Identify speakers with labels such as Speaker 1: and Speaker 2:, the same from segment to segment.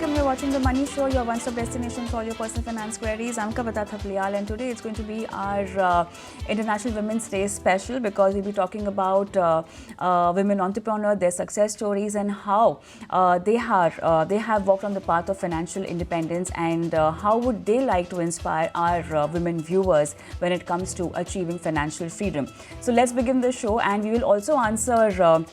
Speaker 1: welcome. You're watching The Money Show, your one-stop destination for all your personal finance queries. I'm Kavita Thapliyal, and today it's going to be our International Women's Day special because we'll be talking about women entrepreneurs, their success stories, and how they have walked on the path of financial independence, and how would they like to inspire our women viewers when it comes to achieving financial freedom. So let's begin the show, and we will also answer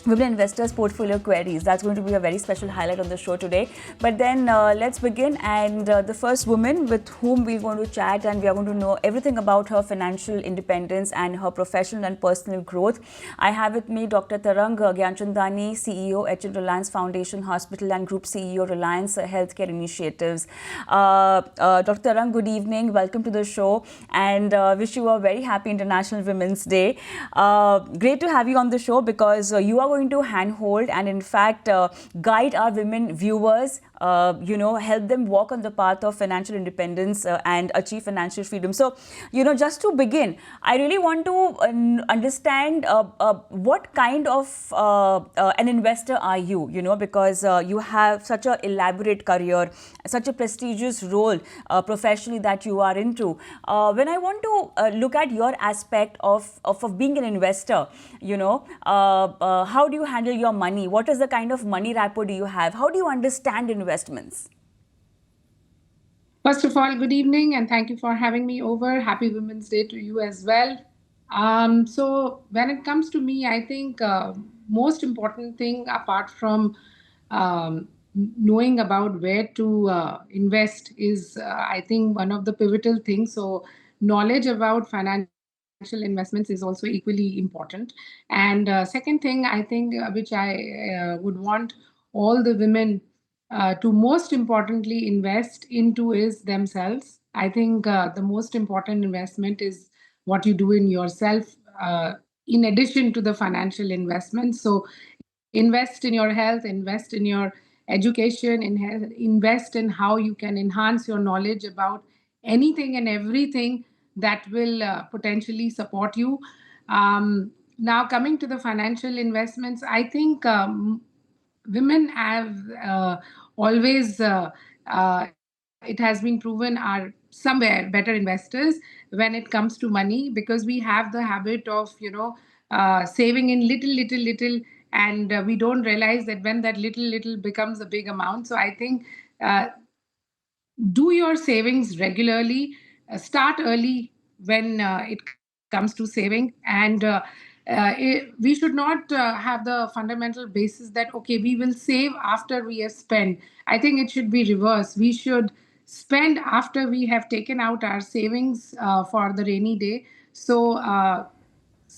Speaker 1: women investors portfolio queries. That's going to be a very special highlight on the show today. But then let's begin, and the first woman with whom we're going to chat, and we are going to know everything about her financial independence and her professional and personal growth. I have with me Dr. Tarang Gianchandani, CEO at Reliance Foundation Hospital and Group CEO Reliance Healthcare Initiatives. Dr. Tarang, good evening. Welcome to the show, and wish you a very happy International Women's Day. Great to have you on the show because you are going to handhold and in fact guide our women viewers, help them walk on the path of financial independence and achieve financial freedom. So, just to begin, I really want to understand what kind of an investor are you, because you have such an elaborate career, such a prestigious role professionally that you are into. When I want to look at your aspect of being an investor, how do you handle your money? What is the kind of money rapport do you have? How do you understand investments?
Speaker 2: First of all, good evening and thank you for having me over. Happy Women's Day to you as well. So when it comes to me, I think most important thing apart from um, knowing about where to invest is, I think, one of the pivotal things. So knowledge about financial investments is also equally important. And second thing, I think, which I would want all the women to most importantly invest into is themselves. I think the most important investment is what you do in yourself, in addition to the financial investment. So invest in your health, invest in your education, invest in how you can enhance your knowledge about anything and everything that will potentially support you. Now, coming to the financial investments, I think women have always it has been proven are somewhere better investors when it comes to money, because we have the habit of saving in little, and we don't realize that when that little becomes a big amount. So I think uh, do your savings regularly, start early when it comes to saving, and we should not have the fundamental basis that okay, we will save after we have spent. I think it should be reverse. We should spend after we have taken out our savings for the rainy day. So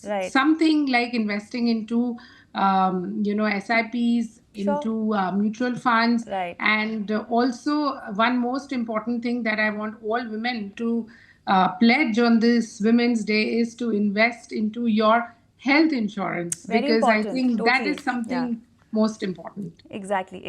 Speaker 1: Right.
Speaker 2: something like investing into SIPs,
Speaker 1: Sure.
Speaker 2: into mutual funds,
Speaker 1: Right.
Speaker 2: and also one most important thing that I want all women to pledge on this Women's Day is to invest into your health insurance,
Speaker 1: Very
Speaker 2: because I
Speaker 1: important.
Speaker 2: think that
Speaker 1: Totally.
Speaker 2: is
Speaker 1: Yeah.
Speaker 2: something most important.
Speaker 1: Exactly.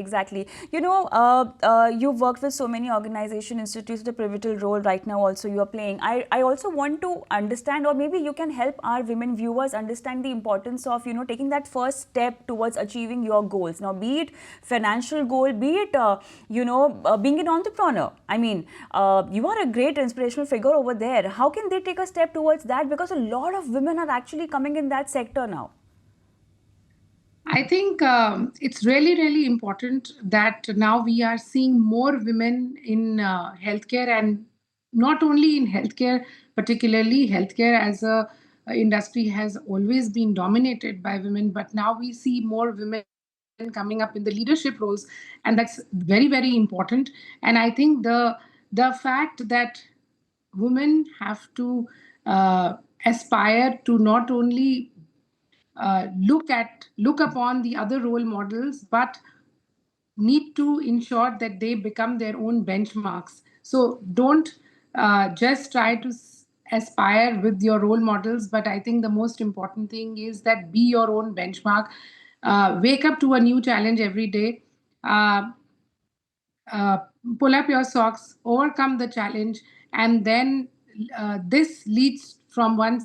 Speaker 1: You've worked with so many organization institutes, the pivotal role right now also you are playing. I also want to understand, or maybe you can help our women viewers understand the importance of, taking that first step towards achieving your goals. Now, be it financial goal, be it, being an entrepreneur. I mean, you are a great inspirational figure over there. How can they take a step towards that? Because a lot of women are actually coming in that sector now.
Speaker 2: I think it's really important that now we are seeing more women in healthcare, and not only in healthcare, particularly healthcare as a industry has always been dominated by women, but now we see more women coming up in the leadership roles, and that's very important. And I think the fact that women have to aspire to not only look upon the other role models, but need to ensure that they become their own benchmarks. So don't just try to aspire with your role models, but I think the most important thing is that be your own benchmark. Wake up to a new challenge every day. uh, uh, Pull up your socks, overcome the challenge, and then this leads from one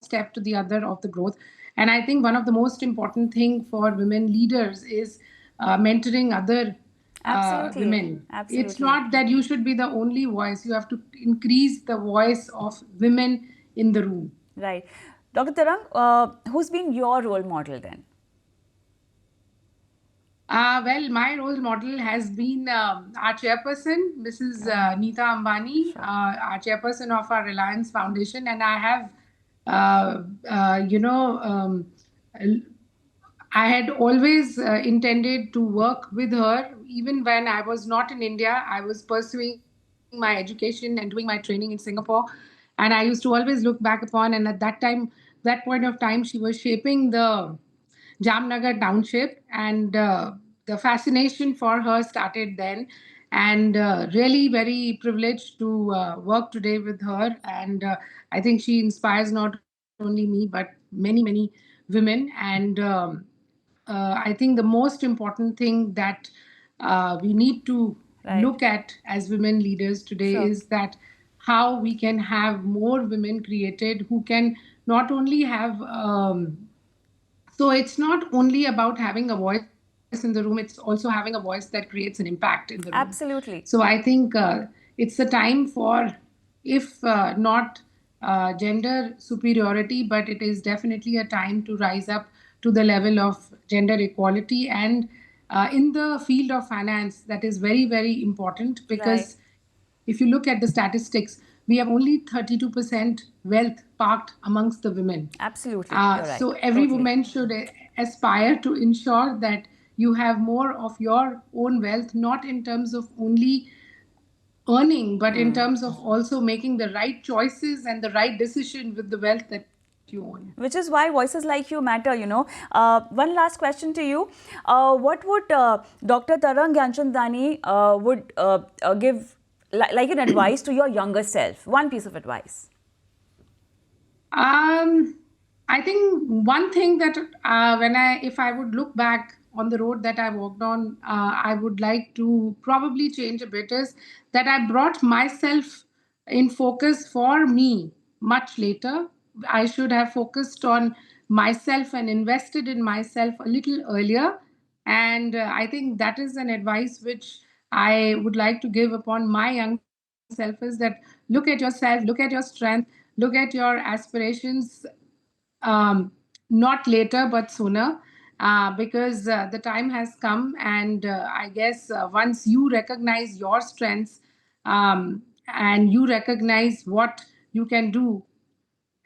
Speaker 2: step to the other of the growth. And I think one of the most important thing for women leaders is mentoring other
Speaker 1: Absolutely.
Speaker 2: women. It's
Speaker 1: Absolutely.
Speaker 2: not that you should be the only voice. You have to increase the voice of women in the room.
Speaker 1: Right. Dr. Tarang, who's been your role model then?
Speaker 2: Well, my role model has been our chairperson, Mrs.
Speaker 1: Oh,
Speaker 2: Neeta Ambani,
Speaker 1: sure.
Speaker 2: our chairperson of our Reliance Foundation, and I have, uh, uh, you know, um, I had always intended to work with her. Even when I was not in India, I was pursuing my education and doing my training in Singapore. And I used to always look back upon, and at that time, that point of time, she was shaping the Jamnagar township, and the fascination for her started then. And really very privileged to work today with her. And I think she inspires not only me, but many women. And I think the most important thing that we need to
Speaker 1: Right.
Speaker 2: look at as women leaders today
Speaker 1: Sure.
Speaker 2: is that how we can have more women created who can not only have so it's not only about having a voice in the room, it's also having a voice that creates an impact in the room. So
Speaker 1: Absolutely.
Speaker 2: I think it's the time for, if not gender superiority, but it is definitely a time to rise up to the level of gender equality. And in the field of finance, that is very important,
Speaker 1: Right.
Speaker 2: because if you look at the statistics, we have only 32% wealth parked amongst the women.
Speaker 1: Absolutely. You're
Speaker 2: So
Speaker 1: right.
Speaker 2: every
Speaker 1: Totally.
Speaker 2: woman should aspire to ensure that you have more of your own wealth, not in terms of only earning, but in terms of also making the right choices and the right decision with the wealth that you own.
Speaker 1: Which is why voices like you matter, you know. One last question to you. What would Dr. Tarang Gianchandani would give like an advice to your younger self? One piece of advice.
Speaker 2: Um, I think one thing that if I would look back on the road that I walked on, I would like to probably change a bit is that I brought myself in focus for me much later. I should have focused on myself and invested in myself a little earlier. And I think that is an advice which I would like to give upon my young self is that look at yourself, look at your strength, look at your aspirations, um, not later but sooner, because the time has come. And I guess once you recognize your strengths, and you recognize what you can do,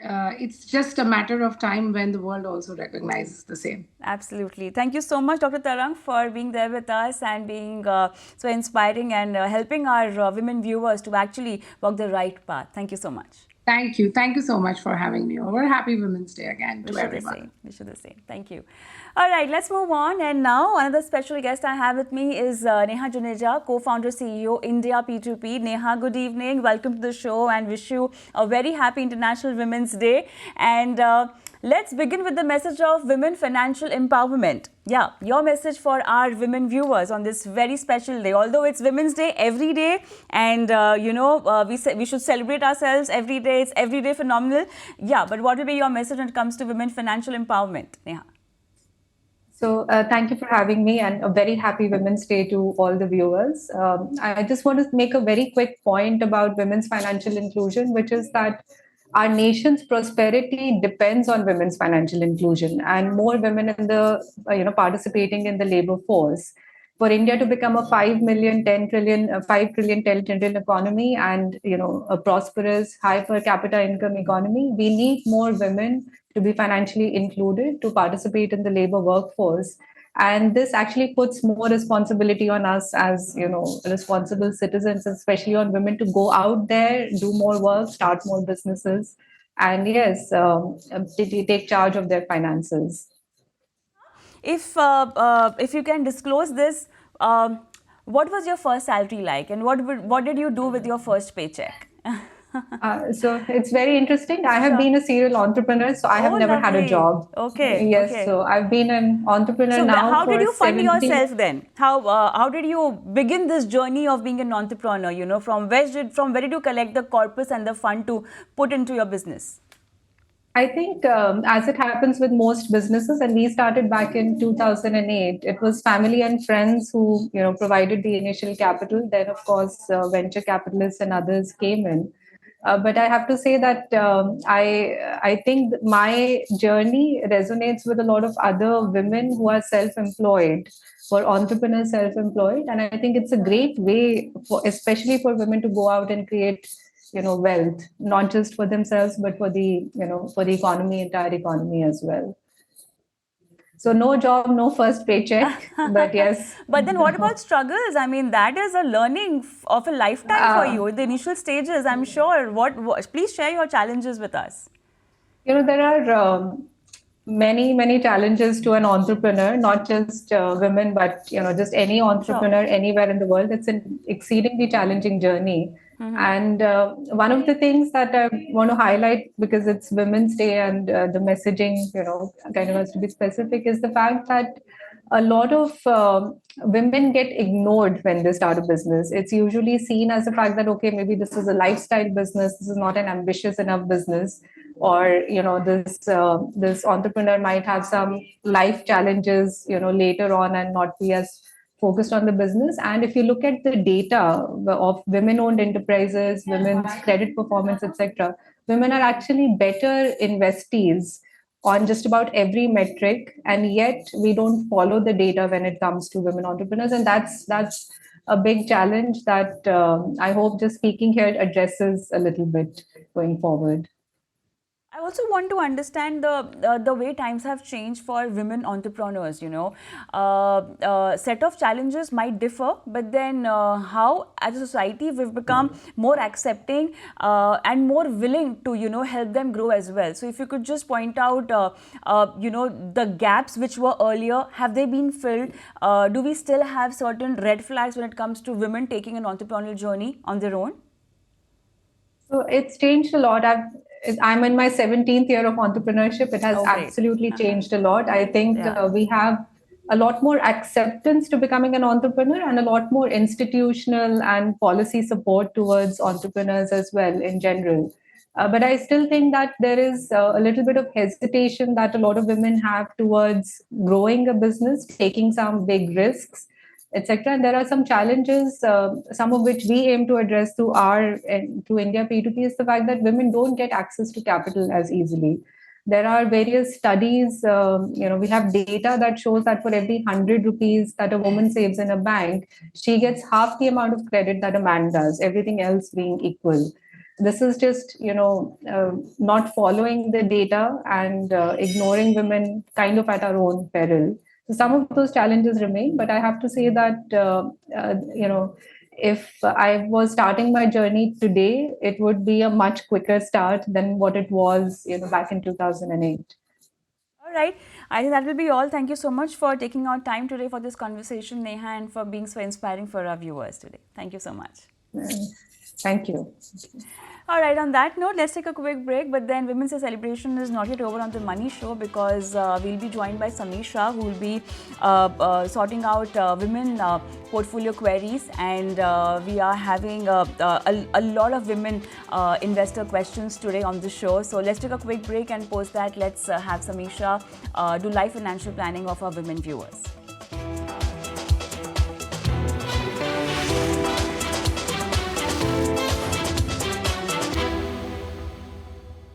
Speaker 2: it's just a matter of time when the world also recognizes the same.
Speaker 1: Absolutely. Thank you so much, Dr. Tarang, for being there with us and being so inspiring and helping our women viewers to actually walk the right path. Thank you so much.
Speaker 2: Thank you. Thank you so much for having me over. Happy Women's Day again to
Speaker 1: Wish you the
Speaker 2: everyone.
Speaker 1: same. Wish you the same. Thank you. All right, let's move on. And now, another special guest I have with me is Neha Juneja, co-founder, CEO, India P2P. Neha, good evening. Welcome to the show and wish you a very happy International Women's Day. And let's begin with the message of women financial empowerment. Yeah, your message for our women viewers on this very special day. Although it's Women's Day every day, and we should celebrate ourselves every day. It's everyday phenomenal. Yeah, but what will be your message when it comes to women financial empowerment, Neha?
Speaker 3: So, thank you for having me, and a very happy Women's Day to all the viewers. I just want to make a very quick point about women's financial inclusion, which is that our nation's prosperity depends on women's financial inclusion and more women in the participating in the labor force. For India to become a 5 million, 10 trillion, 5 trillion, 10 trillion economy, and a prosperous, high per capita income economy, we need more women to be financially included to participate in the labor workforce. And this actually puts more responsibility on us as responsible citizens, especially on women, to go out there, do more work, start more businesses, and yes, take charge of their finances.
Speaker 1: If you can disclose this, what was your first salary like, and what did you do with your first paycheck?
Speaker 3: So it's very interesting. I have
Speaker 1: Sure.
Speaker 3: been a serial entrepreneur, so I have
Speaker 1: Oh,
Speaker 3: never had a
Speaker 1: lovely.
Speaker 3: job.
Speaker 1: Okay,
Speaker 3: Yes,
Speaker 1: okay.
Speaker 3: so I've been an entrepreneur
Speaker 1: So,
Speaker 3: now
Speaker 1: how did
Speaker 3: for
Speaker 1: you fund
Speaker 3: 17.
Speaker 1: yourself then? How did you begin this journey of being an entrepreneur? You know, from where did you collect the corpus and the fund to put into your business?
Speaker 3: I think as it happens with most businesses, and we started back in 2008, it was family and friends who provided the initial capital. Then, of course, venture capitalists and others came in. But I have to say that I think my journey resonates with a lot of other women who are self-employed, who are entrepreneurs, self-employed, and I think it's a great way for, especially for women, to go out and create wealth, not just for themselves but for the for the economy, entire economy as well. So no job, no first paycheck, but yes.
Speaker 1: But then what about struggles? I mean, that is a learning of a lifetime for
Speaker 3: uh,
Speaker 1: you in the initial stages, I'm sure. What please share your challenges with us.
Speaker 3: there are many challenges to an entrepreneur, not just women, but just any
Speaker 1: Sure.
Speaker 3: entrepreneur anywhere in the world. It's an exceedingly challenging journey. And one of the things that I want to highlight, because it's Women's Day and the messaging kind of has to be specific, is the fact that a lot of women get ignored when they start a business. It's usually seen as the fact that, okay, maybe this is a lifestyle business, this is not an ambitious enough business, or this entrepreneur might have some life challenges later on and not be as focused on the business. And if you look at the data of women owned enterprises, women's credit performance, etc., women are actually better investees on just about every metric, and yet we don't follow the data when it comes to women entrepreneurs. And that's a big challenge that I hope just speaking here addresses a little bit going forward.
Speaker 1: I also want to understand the way times have changed for women entrepreneurs. Set of challenges might differ, but then how, as a society, we've become more accepting and more willing to help them grow as well. So, if you could just point out the gaps which were earlier, have they been filled? Do we still have certain red flags when it comes to women taking an entrepreneurial journey on their own?
Speaker 3: So it's changed a lot. I'm in my 17th year of entrepreneurship. It has
Speaker 1: Oh, great.
Speaker 3: absolutely changed a lot. I think
Speaker 1: Yeah.
Speaker 3: we have a lot more acceptance to becoming an entrepreneur, and a lot more institutional and policy support towards entrepreneurs as well in general. But I still think that there is a little bit of hesitation that a lot of women have towards growing a business, taking some big risks, etc. And there are some challenges, some of which we aim to address through through India P2P, is the fact that women don't get access to capital as easily. There are various studies, we have data that shows that for every 100 rupees that a woman saves in a bank, she gets half the amount of credit that a man does, everything else being equal. This is just, not following the data and ignoring women kind of at our own peril. So some of those challenges remain, but I have to say that if I was starting my journey today, it would be a much quicker start than what it was, back in 2008.
Speaker 1: All right. I think that will be all. Thank you so much for taking our time today for this conversation, Neha, and for being so inspiring for our viewers today. Thank you so much.
Speaker 3: Thank you.
Speaker 1: All right, on that note, let's take a quick break. But then Women's Day celebration is not yet over on the Money Show, because we'll be joined by Samisha, who will be sorting out women portfolio queries. And we are having a lot of women investor questions today on the show. So let's take a quick break, and post that, let's have Samisha do live financial planning of our women viewers.